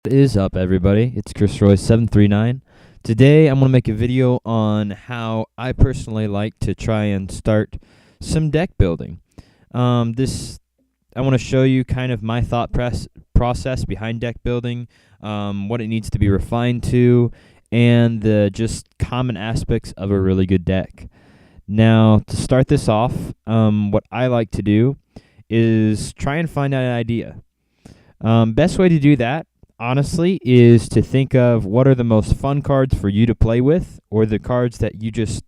What is up, everybody? It's Chris Roy 739. Today I'm going to make a video on how I personally like to try and start some deck building. I want to show you kind of my thought process behind deck building, what it needs to be refined to, and the just common aspects of a really good deck. Now, to start this off, what I like to do is try and find out an idea. Best way to do that, honestly, is to think of what are the most fun cards for you to play with, or the cards that you just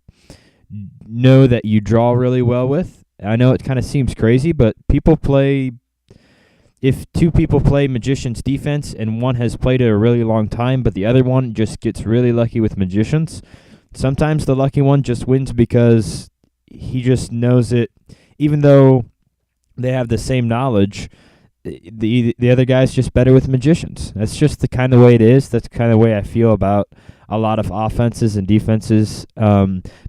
know that you draw really well with. I know it kind of seems crazy, but if two people play Magician's Defense and one has played it a really long time, but the other one just gets really lucky with Magicians, sometimes the lucky one just wins because he just knows it, even though they have the same knowledge. The other guy's just better with Magicians. That's just the kind of way it is. That's the kind of way I feel about a lot of offenses and defenses.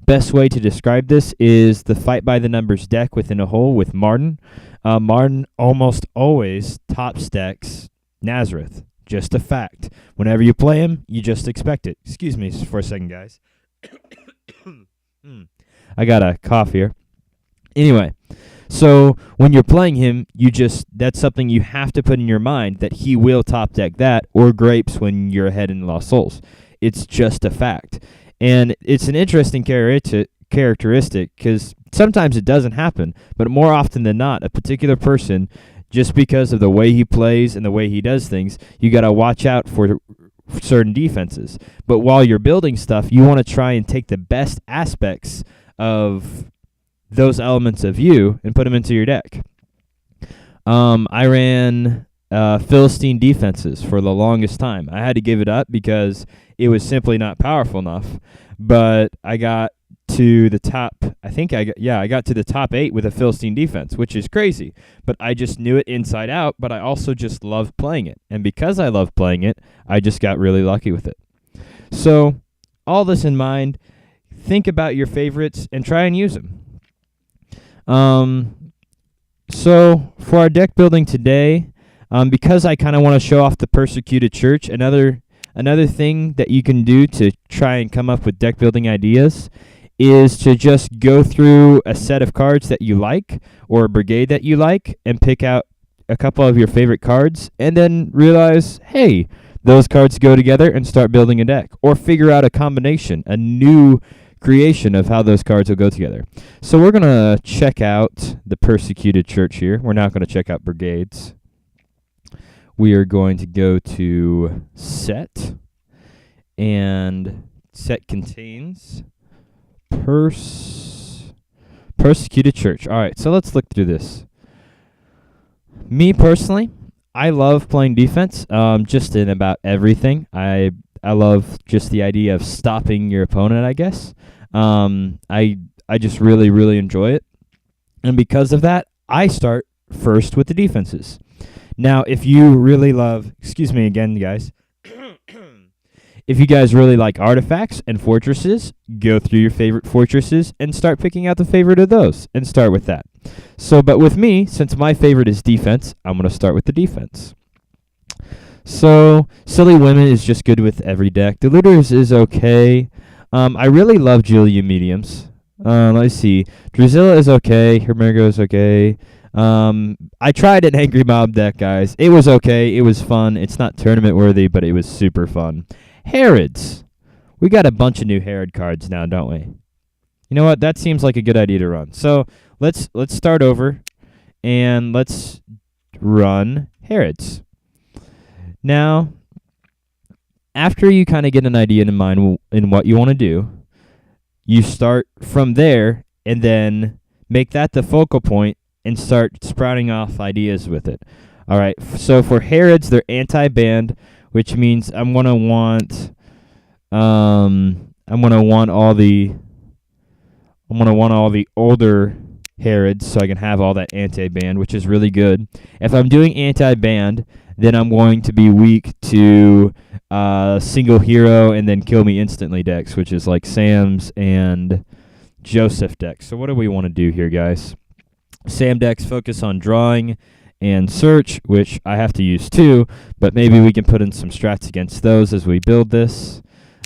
Best way to describe this is the fight by the numbers deck within a hole with Martin. Martin almost always top stacks Nazareth. Just a fact. Whenever you play him, you just expect it. Excuse me for a second, guys. I got a cough here. Anyway. So when you're playing him, that's something you have to put in your mind, that he will top deck that, or grapes when you're ahead in Lost Souls. It's just a fact. And it's an interesting characteristic because sometimes it doesn't happen, but more often than not, a particular person, just because of the way he plays and the way he does things, you got to watch out for certain defenses. But while you're building stuff, you want to try and take the best aspects of those elements of you and put them into your deck. I ran Philistine defenses for the longest time. I had to give it up because it was simply not powerful enough. But I got to the top. I got to the top 8 with a Philistine defense, which is crazy. But I just knew it inside out. But I also just loved playing it, and because I love playing it, I just got really lucky with it. So, all this in mind, think about your favorites and try and use them. So for our deck building today, because I kind of want to show off the persecuted church, another thing that you can do to try and come up with deck building ideas is to just go through a set of cards that you like, or a brigade that you like, and pick out a couple of your favorite cards, and then realize, hey, those cards go together, and start building a deck, or figure out a combination, a new creation of how those cards will go together. So we're going to check out the persecuted church here. We're not going to check out brigades. We are going to go to set, and set contains persecuted church. All right, so let's look through this. Me personally, I love playing defense, just in about everything. I love just the idea of stopping your opponent, I guess. I just really, really enjoy it. And because of that, I start first with the defenses. Now, if you really love, excuse me again, guys. If you guys really like artifacts and fortresses, go through your favorite fortresses and start picking out the favorite of those and start with that. So, but with me, since my favorite is defense, I'm going to start with the defense. So, Silly Women is just good with every deck. Deluders is okay. I really love Julia Mediums. Let's see. Drusilla is okay. Hermergo is okay. I tried an Angry Mob deck, guys. It was okay. It was fun. It's not tournament worthy, but it was super fun. Herods. We got a bunch of new Herod cards now, don't we? You know what? That seems like a good idea to run. So let's start over, and let's run Herods. Now, after you kind of get an idea in mind in what you want to do, you start from there and then make that the focal point and start sprouting off ideas with it. All right, so for Herods, they're anti-banned, which means I'm gonna want all the older Herods, so I can have all that anti-banned, which is really good. If I'm doing anti-banned, then I'm going to be weak to single hero and then kill me instantly decks, which is like Sam's and Joseph decks. So what do we want to do here, guys? Sam decks focus on drawing and search, which I have to use too, but maybe we can put in some strats against those as we build this.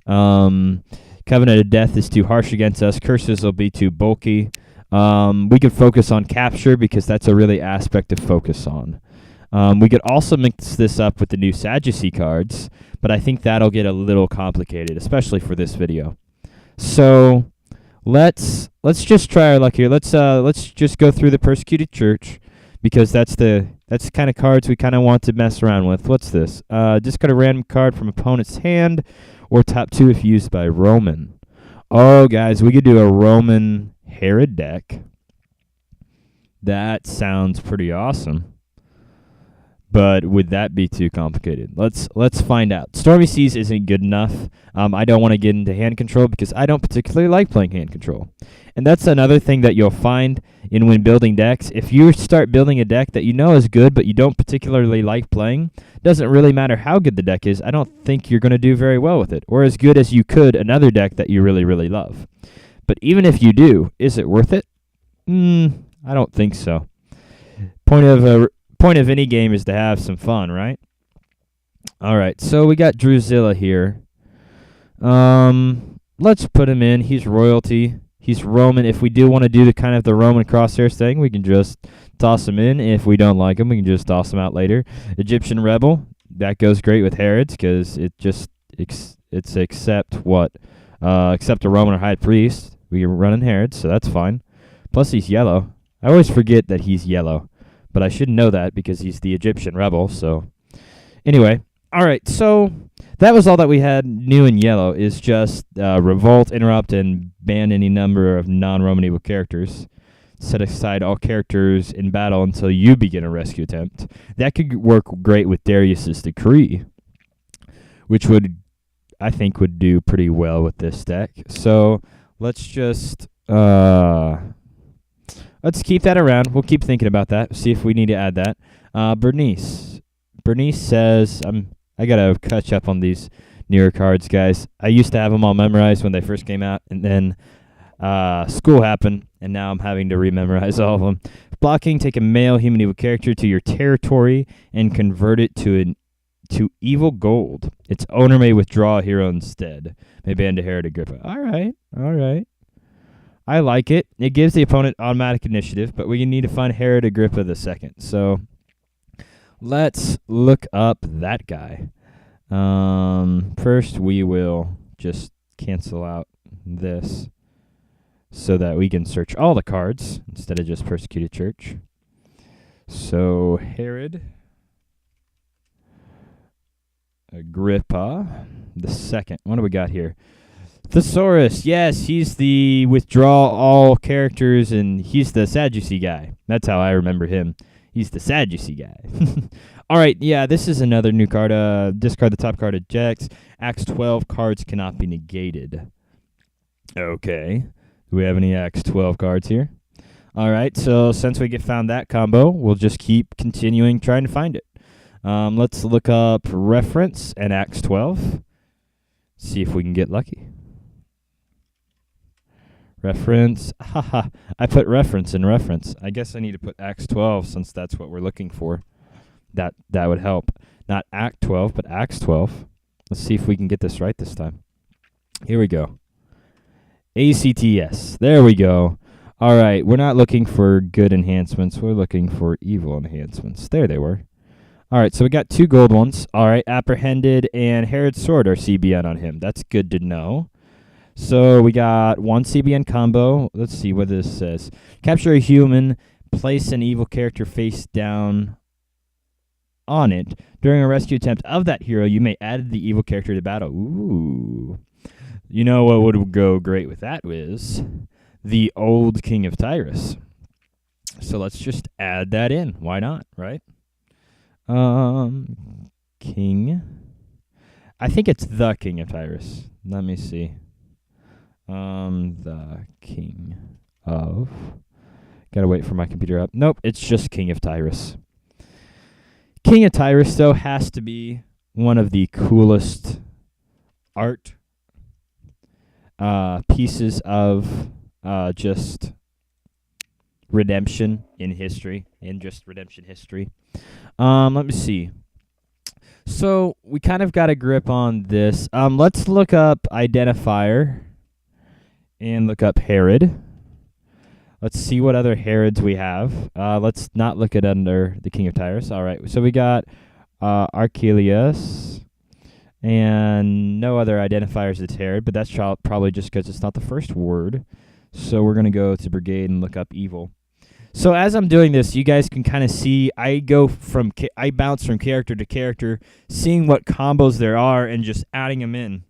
Covenant of Death is too harsh against us. Curses will be too bulky. We could focus on capture because that's a really aspect to focus on. We could also mix this up with the new Sadducee cards, but I think that'll get a little complicated, especially for this video. So let's just try our luck here. Let's just go through the persecuted church, because that's the kind of cards we kind of want to mess around with. What's this? Discard a random card from opponent's hand, or top 2 if used by Roman. Oh, guys, we could do a Roman Herod deck. That sounds pretty awesome. But would that be too complicated? Let's find out. Stormy Seas isn't good enough. I don't want to get into hand control because I don't particularly like playing hand control. And that's another thing that you'll find when building decks. If you start building a deck that you know is good but you don't particularly like playing, doesn't really matter how good the deck is, I don't think you're going to do very well with it. Or as good as you could another deck that you really, really love. But even if you do, is it worth it? I don't think so. Point of any game is to have some fun, right? All right, so we got Drusilla here. Let's put him in. He's royalty. He's Roman. If we do want to do the Roman crosshairs thing, we can just toss him in. If we don't like him, we can just toss him out later. Egyptian rebel. That goes great with Herods because it's except a Roman or high priest. We can run in Herods, so that's fine. Plus he's yellow. I always forget that he's yellow. But I should know that because he's the Egyptian rebel, so... Anyway, alright, so that was all that we had new in yellow, is just revolt, interrupt, and ban any number of non-Roman evil characters. Set aside all characters in battle until you begin a rescue attempt. That could work great with Darius's decree, which I think would do pretty well with this deck. So, let's just... Let's keep that around. We'll keep thinking about that. See if we need to add that. Bernice. Bernice says, I got to catch up on these newer cards, guys. I used to have them all memorized when they first came out, and then school happened, and now I'm having to rememorize all of them. Blocking, take a male human evil character to your territory and convert it to evil gold. Its owner may withdraw a hero instead. May ban to Herod Agrippa. All right. I like it. It gives the opponent automatic initiative, but we need to find Herod Agrippa II. So let's look up that guy. First, we will just cancel out this so that we can search all the cards instead of just persecuted church. So Herod Agrippa II. What do we got here? Thesaurus, yes, he's the withdraw all characters, and he's the Sadducee guy. That's how I remember him. He's the Sadducee guy. All right, yeah, this is another new card. Discard the top card ejects. Acts 12 cards cannot be negated. Okay. Do we have any Acts 12 cards here? All right, so since we found that combo, we'll just keep continuing trying to find it. Let's look up reference and Acts 12. See if we can get lucky. Reference. Haha. I put reference in reference. I guess I need to put Acts 12 since that's what we're looking for. That would help. Not Act 12, but Acts 12. Let's see if we can get this right this time. Here we go. ACTS. There we go. All right. We're not looking for good enhancements. We're looking for evil enhancements. There they were. All right. So we got 2 gold ones. All right. Apprehended and Herod's Sword are CBN on him. That's good to know. So we got 1 CBN combo. Let's see what this says. Capture a human, place an evil character face down on it. During a rescue attempt of that hero, you may add the evil character to battle. Ooh. You know what would go great with that is the old King of Tyrus. So let's just add that in. Why not, right? King. I think it's the King of Tyrus. Let me see. The King of... Gotta wait for my computer up. Nope, it's just King of Tyrus. King of Tyrus, though, has to be one of the coolest art pieces of just redemption in history, in just redemption history. Let me see. So we kind of got a grip on this. Let's look up identifier and look up Herod. Let's see what other Herods we have. Let's not look at under the King of Tyrus. All right, so we got Archelaus, and no other identifiers as Herod, but that's probably just because it's not the first word. So we're going to go to Brigade and look up evil. So as I'm doing this, you guys can kind of see I bounce from character to character, seeing what combos there are and just adding them in.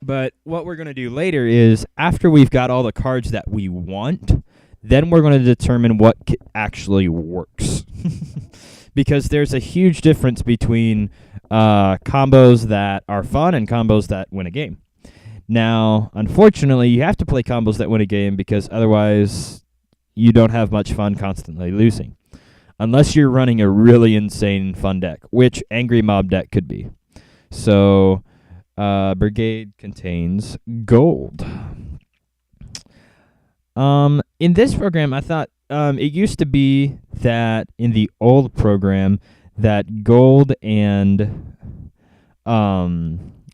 But what we're going to do later is, after we've got all the cards that we want, then we're going to determine what actually works. Because there's a huge difference between combos that are fun and combos that win a game. Now, unfortunately, you have to play combos that win a game because otherwise you don't have much fun constantly losing. Unless you're running a really insane fun deck, which Angry Mob deck could be. So, Brigade contains gold. In this program, I thought it used to be that in the old program that gold and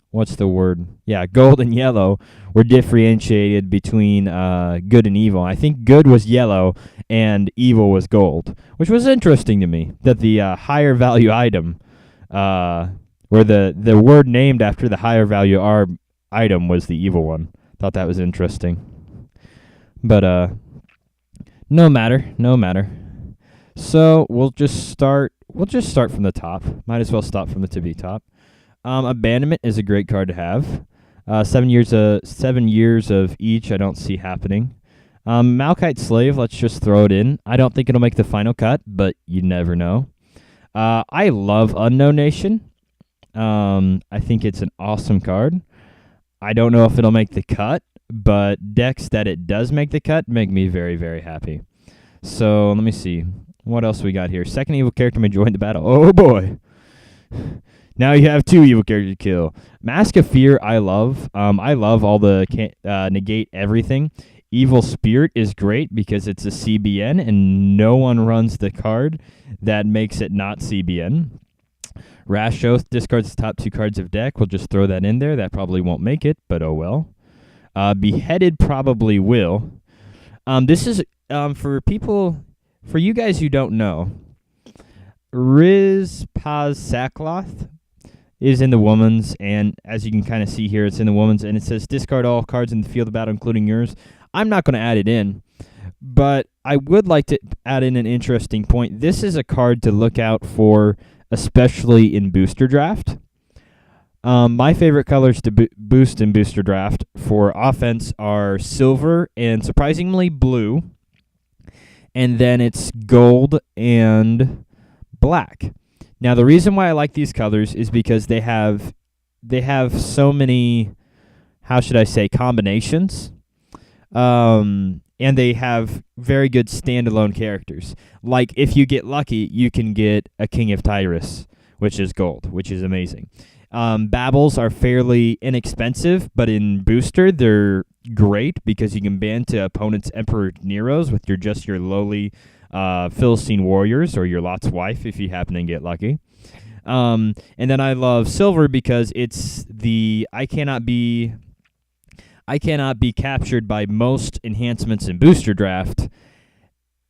what's the word? Yeah, gold and yellow were differentiated between good and evil. I think good was yellow and evil was gold, which was interesting to me, that the higher value item, where the word named after the higher value item was the evil one. Thought that was interesting. But no matter. So we'll just start from the top. Might as well start from the tippy top. Abandonment is a great card to have. 7 years of each I don't see happening. Malachite Slave, let's just throw it in. I don't think it'll make the final cut, but you never know. I love Unknown Nation. I think it's an awesome card. I don't know if it'll make the cut, but decks that it does make the cut make me very, very happy. So let me see. What else we got here? Second evil character may join the battle. Oh boy. Now you have 2 evil characters to kill. Mask of Fear, I love. I love all the negate everything. Evil Spirit is great because it's a CBN and no one runs the card that makes it not CBN. Rash Oath discards the top 2 cards of deck. We'll just throw that in there. That probably won't make it, but oh well. Beheaded probably will. This is for you guys who don't know. Riz Paz Sackcloth is in the woman's, and as you can kind of see here, it's in the woman's, and it says discard all cards in the field of battle, including yours. I'm not going to add it in, but I would like to add in an interesting point. This is a card to look out for, especially in Booster Draft. My favorite colors to boost in Booster Draft for offense are silver and surprisingly blue, and then it's gold and black. Now, the reason why I like these colors is because they have so many, how should I say, combinations, and they have very good standalone characters. Like, if you get lucky, you can get a King of Tyrus, which is gold, which is amazing. Babbles are fairly inexpensive, but in Booster, they're great because you can ban to opponent's Emperor Neros with your lowly Philistine warriors or your Lot's wife if you happen to get lucky. And then I love silver because it's I cannot be captured by most enhancements in Booster Draft,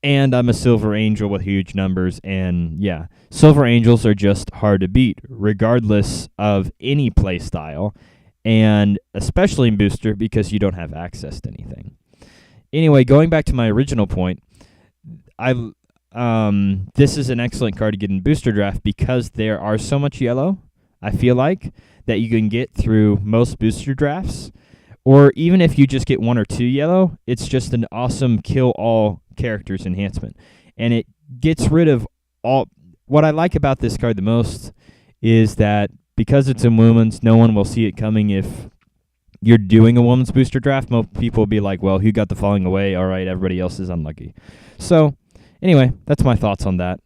and I'm a Silver Angel with huge numbers, and yeah, Silver Angels are just hard to beat regardless of any play style, and especially in Booster because you don't have access to anything. Anyway, going back to my original point, this is an excellent card to get in Booster Draft because there are so much yellow, I feel like, that you can get through most Booster Drafts. Or even if you just get 1 or 2 yellow, it's just an awesome kill all characters enhancement. And it gets rid of all. What I like about this card the most is that because it's in women's, no one will see it coming. If you're doing a women's Booster Draft, most people will be like, well, who got the falling away? All right, everybody else is unlucky. So anyway, that's my thoughts on that.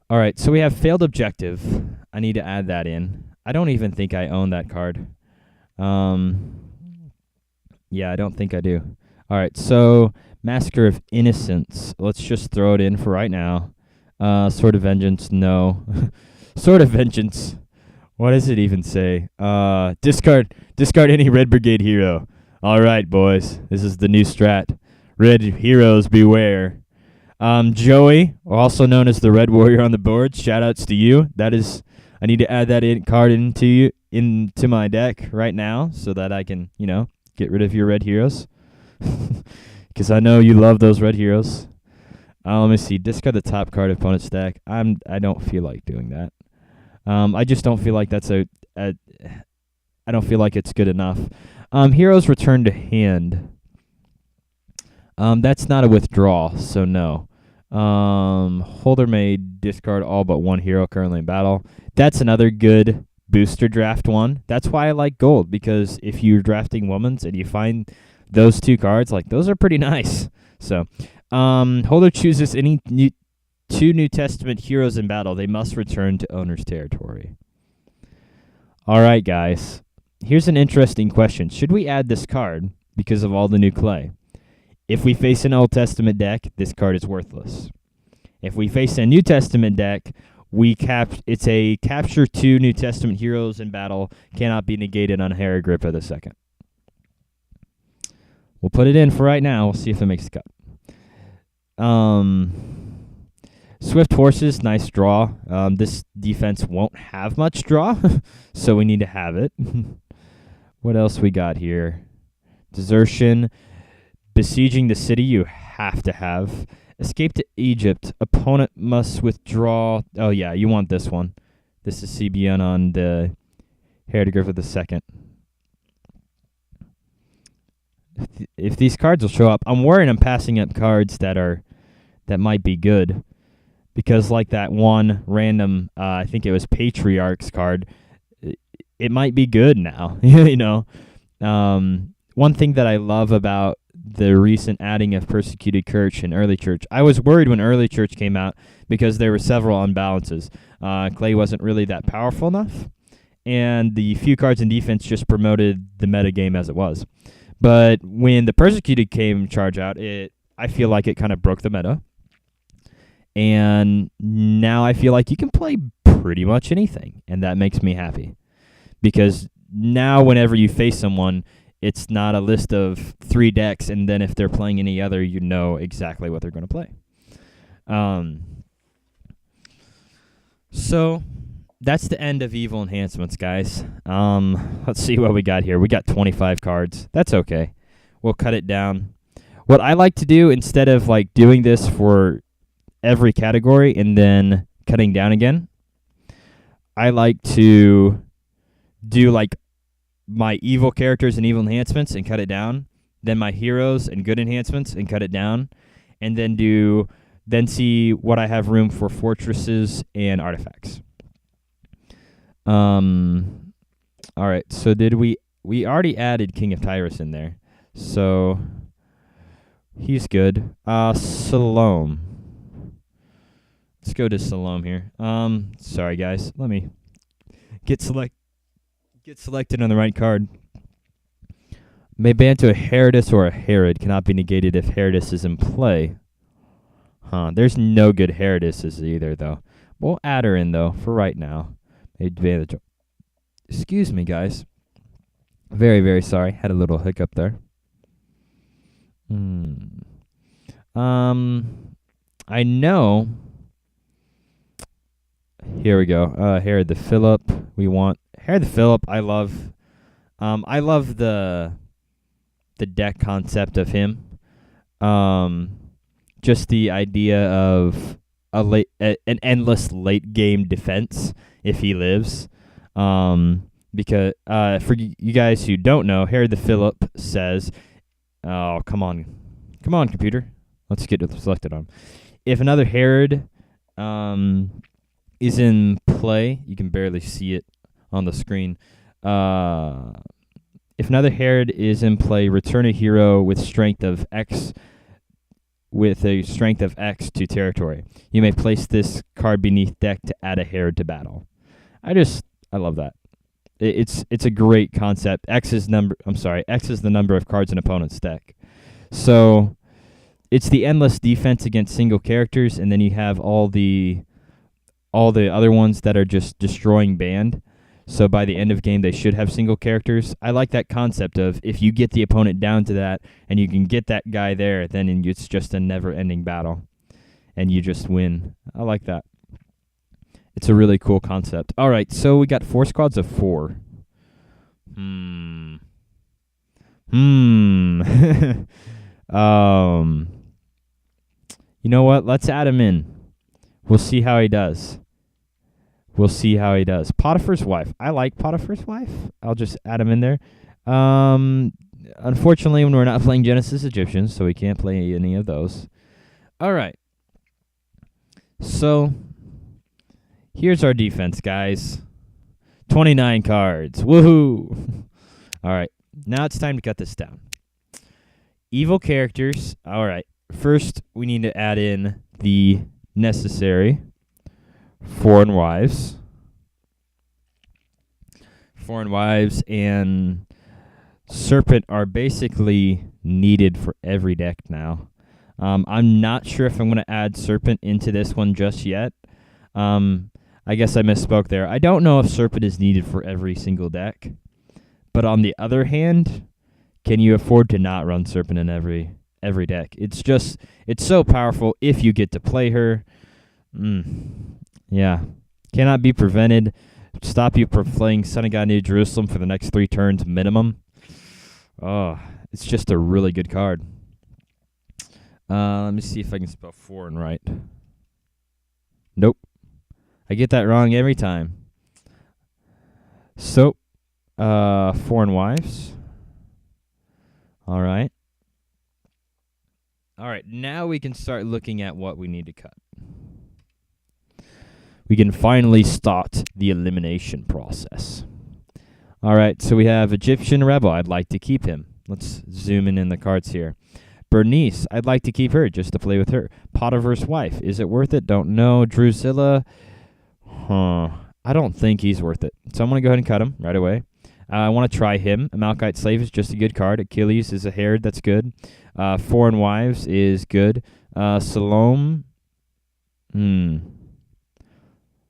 All right, so we have Failed Objective. I need to add that in. I don't even think I own that card. Yeah, I don't think I do. All right, so Massacre of Innocence. Let's just throw it in for right now. Sword of Vengeance, no. Sword of Vengeance. What does it even say? Discard any Red Brigade hero. All right, boys. This is the new strat. Red heroes beware. Joey, also known as the Red Warrior on the board. Shoutouts to you. I need to add that card into my deck right now so that I can, get rid of your red heroes. Because I know you love those red heroes. Let me see. Discard the top card of opponent's deck. I don't feel like doing that. I just don't feel like that's I don't feel like it's good enough. Heroes return to hand. That's not a withdrawal, so no. Holder may discard all but one hero currently in battle. That's another good booster draft one. That's why I like gold, because if you're drafting Womans and you find those two cards, those are pretty nice. So, holder chooses any two New Testament heroes in battle. They must return to owner's territory. All right, guys. Here's an interesting question. Should we add this card because of all the new clay? If we face an Old Testament deck, this card is worthless. If we face a New Testament deck, it's a capture two New Testament heroes in battle, cannot be negated on Herod Agrippa II. We'll put it in for right now. We'll see if it makes the cut. Swift Horses, nice draw. This defense won't have much draw, so we need to have it. What else we got here? Desertion. Besieging the city, you have to have. Escape to Egypt. Opponent must withdraw. Oh, yeah, you want this one. This is CBN on the Herod Agrippa II. If these cards will show up, I'm worried I'm passing up cards that might be good. Because like that one random, I think it was Patriarchs card, it might be good now. One thing that I love about the recent adding of Persecuted Church and Early Church, I was worried when Early Church came out because there were several unbalances. Clay wasn't really that powerful enough, and the few cards in defense just promoted the meta game as it was. But when the Persecuted came charge out, I feel like it kind of broke the meta. And now I feel like you can play pretty much anything, and that makes me happy. Because now whenever you face someone, it's not a list of 3 decks, and then if they're playing any other, you know exactly what they're going to play. So that's the end of Evil Enhancements, guys. Let's see what we got here. We got 25 cards. That's okay. We'll cut it down. What I like to do, instead of doing this for every category and then cutting down again, I like to do my evil characters and evil enhancements and cut it down, then my heroes and good enhancements and cut it down, and then see what I have room for fortresses and artifacts. All right, so we already added King of Tyrus in there, so he's good. Salome. Let's go to Salome here. Sorry guys, let me get selected on the right card. May ban to a Herods or a Herod, cannot be negated if Herods is in play. There's no good Herodesses either, though. We'll add her in, though, for right now. Excuse me, guys. Very, very sorry. Had a little hiccup there. I know. Here we go. Herod the Philip. We want Herod the Philip. I love the deck concept of him. Just the idea of an endless late game defense if he lives. Because for you guys who don't know, Herod the Philip says, "Oh, come on, computer, let's get it selected on." If another Herod is in play, you can barely see it on the screen. If another Herod is in play, return a hero with strength of X to territory. You may place this card beneath deck to add a Herod to battle. I love that. It's a great concept. X is the number of cards in opponent's deck. So it's the endless defense against single characters, and then you have all the other ones that are just destroying band. So by the end of game, they should have single characters. I like that concept of if you get the opponent down to that and you can get that guy there, then it's just a never-ending battle, and you just win. I like that. It's a really cool concept. All right, so we got 4 squads of 4. You know what? Let's add him in. We'll see how he does. Potiphar's wife. I like Potiphar's wife. I'll just add him in there. Unfortunately, when we're not playing Genesis Egyptians, so we can't play any of those. All right. So, here's our defense, guys. 29 cards. Woohoo! All right. Now it's time to cut this down. Evil characters. All right. First, we need to add in the necessary foreign wives. Foreign wives and serpent are basically needed for every deck now. I'm not sure if I'm going to add serpent into this one just yet. I guess I misspoke there. I don't know if serpent is needed for every single deck. But on the other hand, can you afford to not run serpent in every deck? It's so powerful if you get to play her. Yeah. Cannot be prevented. Stop you from playing Son of God New Jerusalem for the next 3 turns minimum. Oh, it's just a really good card. Let me see if I can spell foreign right. Nope. I get that wrong every time. So, foreign wives. All right. All right, now we can start looking at what we need to cut. We can finally start the elimination process. All right, so we have Egyptian Rebel. I'd like to keep him. Let's zoom in the cards here. Bernice, I'd like to keep her just to play with her. Potiphar's wife, is it worth it? Don't know. Drusilla, I don't think he's worth it. So I'm going to go ahead and cut him right away. I want to try him. Amalekite Slave is just a good card. Achilles is a Herod, that's good. Foreign Wives is good. Salome,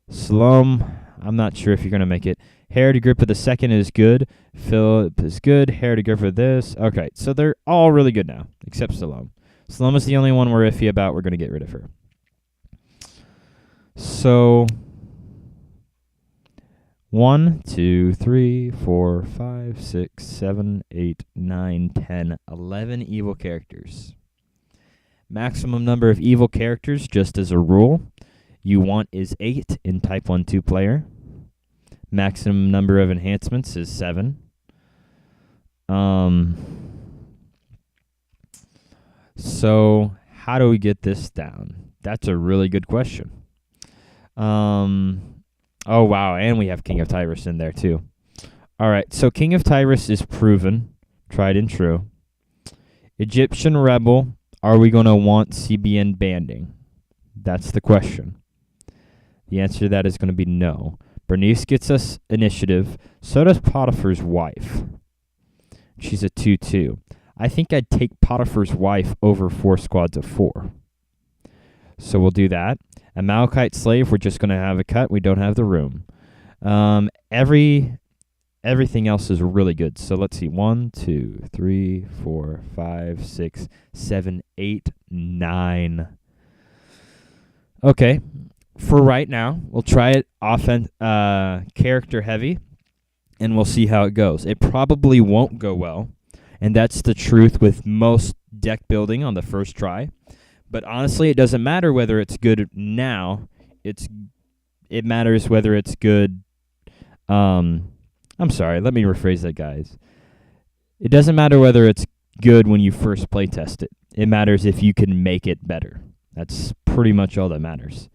Salome, I'm not sure if you're going to make it. Herod Agrippa II is good. Philip is good. Herod Agrippa this. Okay, so they're all really good now, except Salome. Salome is the only one we're iffy about. We're going to get rid of her. So 1, 2, 3, 4, 5, 6, 7, 8, 9, 10, 11 evil characters. Maximum number of evil characters, just as a rule, you want is 8 in Type 1-2 player. Maximum number of enhancements is 7. So how do we get this down? That's a really good question. Oh, wow, and we have King of Tyrus in there, too. All right, so King of Tyrus is proven, tried and true. Egyptian Rebel, are we going to want CBN banding? That's the question. The answer to that is going to be no. Bernice gets us initiative. So does Potiphar's wife. She's a 2-2. I think I'd take Potiphar's wife over 4 squads of 4. So we'll do that. Amalekite Slave, we're just going to have a cut. We don't have the room. Everything else is really good. So let's see. 1, 2, 3, 4, 5, 6, 7, 8, 9. Okay. For right now, we'll try it character heavy, and we'll see how it goes. It probably won't go well, and that's the truth with most deck building on the first try. But honestly, it doesn't matter whether it's good now. It matters whether it's good. I'm sorry. Let me rephrase that, guys. It doesn't matter whether it's good when you first play test it. It matters if you can make it better. That's pretty much all that matters.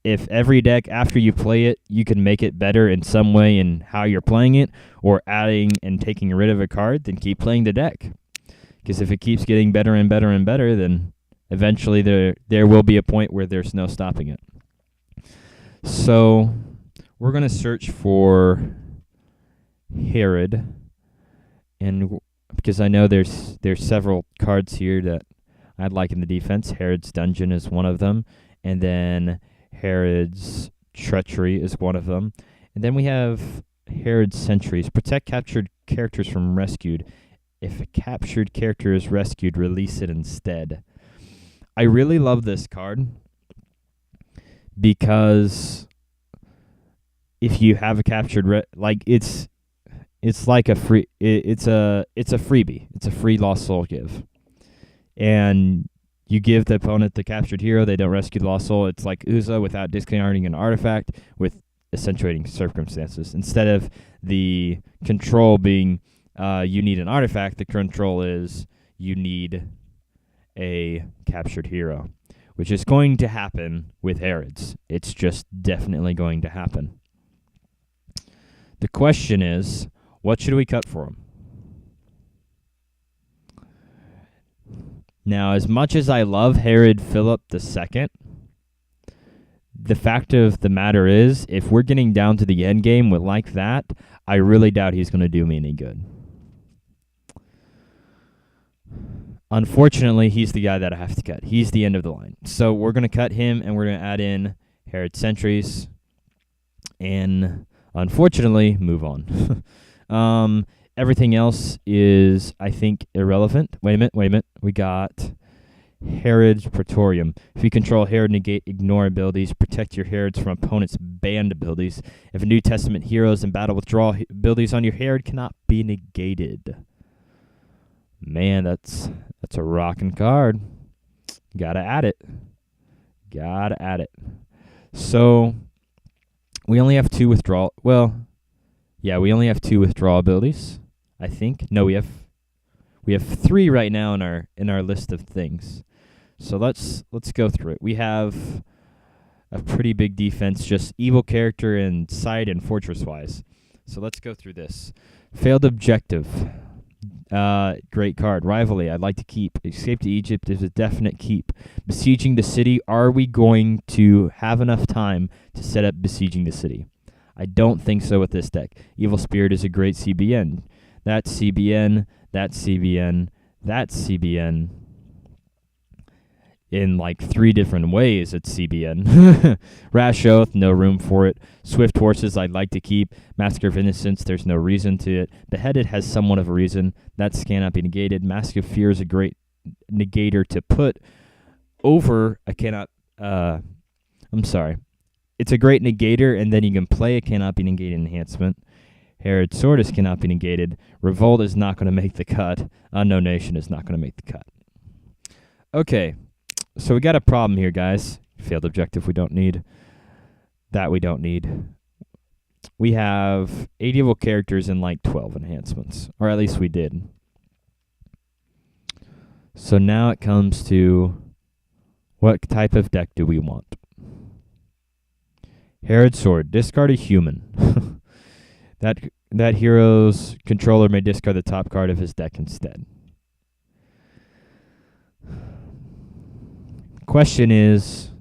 If every deck after you play it, you can make it better in some way in how you're playing it, or adding and taking rid of a card, then keep playing the deck. Because if it keeps getting better and better and better, then eventually there will be a point where there's no stopping it. So we're going to search for Herod, and because I know there's several cards here that I'd like in the defense. Herod's Dungeon is one of them. And then Herod's Treachery is one of them. And then we have Herod's Sentries. Protect captured characters from rescued. If a captured character is rescued, release it instead. I really love this card because if you have a captured it's like a free it's a freebie. It's a free lost soul give. And you give the opponent the captured hero, they don't rescue the lost soul. It's like Uza without discarding an artifact with accentuating circumstances. Instead of the control being you need an artifact, the control is you need a captured hero, which is going to happen with Herods. It's just definitely going to happen. The question is, what should we cut for him? Now, as much as I love Herod Philip II, the fact of the matter is, if we're getting down to the end game with like that, I really doubt he's going to do me any good. Unfortunately, he's the guy that I have to cut. He's the end of the line. So we're going to cut him, and we're going to add in Herod Sentries, and unfortunately, move on. Everything else is, I think, irrelevant. Wait a minute. We got Herod's Praetorium. If you control Herod, negate, ignore abilities. Protect your Herods from opponents' banned abilities. If a New Testament hero is in battle, withdraw abilities on your Herod cannot be negated. Man, that's a rockin' card. Gotta add it. So, we only have 2 withdrawal. Well, yeah, we only have 2 withdrawal abilities, I think. No, we have 3 right now in our list of things. So let's go through it. We have a pretty big defense, just evil character and side and fortress wise. So let's go through this. Failed objective. Great card. Rivalry, I'd like to keep. Escape to Egypt is a definite keep. Besieging the city, are we going to have enough time to set up besieging the city? I don't think so with this deck. Evil Spirit is a great CBN. That's CBN, that's CBN, that's CBN. In like 3 different ways, it's CBN. Rash Oath, no room for it. Swift Horses, I'd like to keep. Mask of Innocence, there's no reason to it. Beheaded has somewhat of a reason. That cannot be negated. Mask of Fear is a great negator to put over a cannot... It's a great negator, and then you can play a cannot be negated enhancement. Herod's Sword is cannot be negated. Revolt is not going to make the cut. Unknown Nation is not going to make the cut. Okay. So we got a problem here, guys. Failed objective we don't need. That we don't need. We have 8 evil characters and like 12 enhancements. Or at least we did. So now it comes to what type of deck do we want? Herod's Sword. Discard a human. That hero's controller may discard the top card of his deck instead. Question is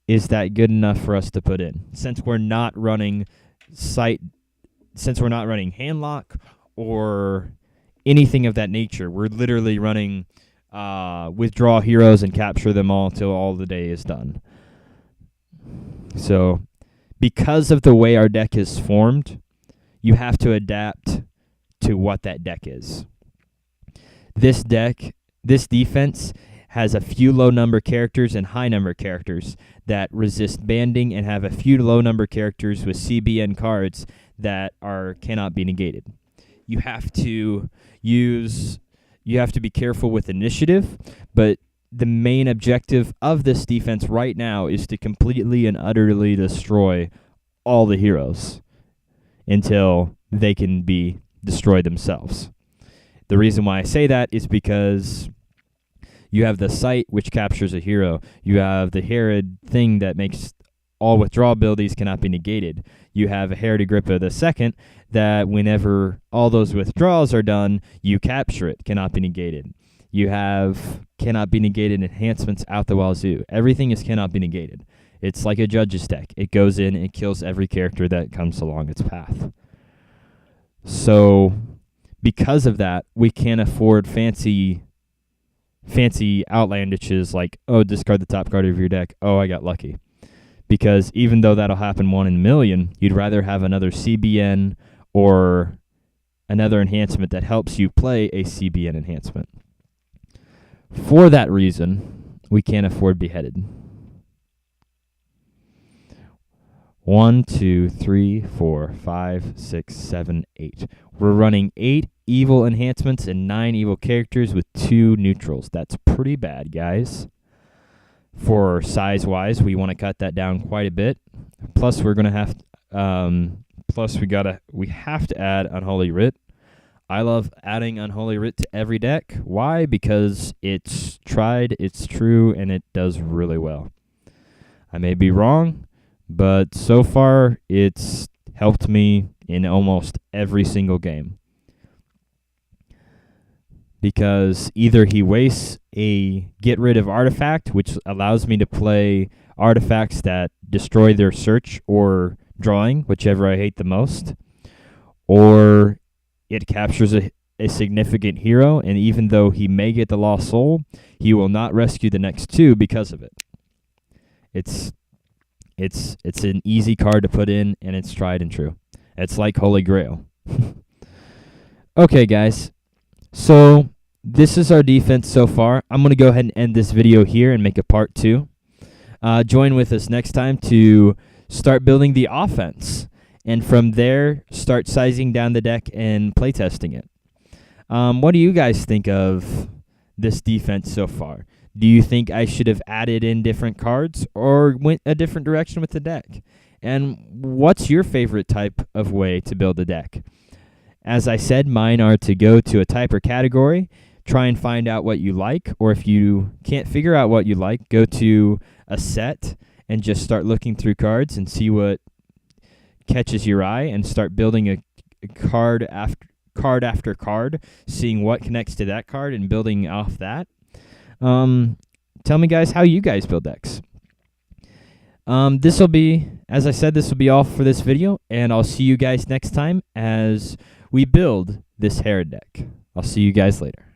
that good enough for us to put in? Since we're not running handlock or anything of that nature, we're literally running withdraw heroes and capture them all till all the day is done. So, because of the way our deck is formed, you have to adapt to what that deck is. This defense has a few low-number characters and high-number characters that resist banding and have a few low-number characters with CBN cards that cannot be negated. You have to be careful with initiative, but the main objective of this defense right now is to completely and utterly destroy all the heroes until they can be destroyed themselves. The reason why I say that is because you have the sight, which captures a hero. You have the Herod thing that makes all withdrawal abilities cannot be negated. You have a Herod Agrippa II that whenever all those withdrawals are done, you capture it, cannot be negated. You have cannot be negated enhancements out the wazoo. Everything is cannot be negated. It's like a judge's deck. It goes in and it kills every character that comes along its path. So, because of that, we can't afford fancy outlandishes like, oh, discard the top card of your deck. Oh, I got lucky. Because even though that'll happen 1 in a million, you'd rather have another CBN or another enhancement that helps you play a CBN enhancement. For that reason, we can't afford Beheaded. 1, 2, 3, 4, 5, 6, 7, 8. We're running 8 evil enhancements and 9 evil characters with 2 neutrals. That's pretty bad, guys. For size-wise, we want to cut that down quite a bit. Plus, we're gonna have. We have to add Unholy Writ. I love adding Unholy Writ to every deck. Why? Because it's tried, it's true, and it does really well. I may be wrong, but so far it's helped me in almost every single game. Because either he wastes a get rid of artifact, which allows me to play artifacts that destroy their search or drawing, whichever I hate the most, or it captures a significant hero, and even though he may get the lost soul, he will not rescue the next 2 because of it. It's an easy card to put in, and it's tried and true. It's like Holy Grail. Okay, guys. So this is our defense so far. I'm going to go ahead and end this video here and make a part 2. Join with us next time to start building the offense. And from there, start sizing down the deck and playtesting it. What do you guys think of this defense so far? Do you think I should have added in different cards or went a different direction with the deck? And what's your favorite type of way to build a deck? As I said, mine are to go to a type or category, try and find out what you like, or if you can't figure out what you like, go to a set and just start looking through cards and see what catches your eye and start building a card after card, seeing what connects to that card and building off that. Tell me, guys, how you guys build decks. This will be, as I said, this will be all for this video, and I'll see you guys next time as we build this Herod deck. I'll see you guys later.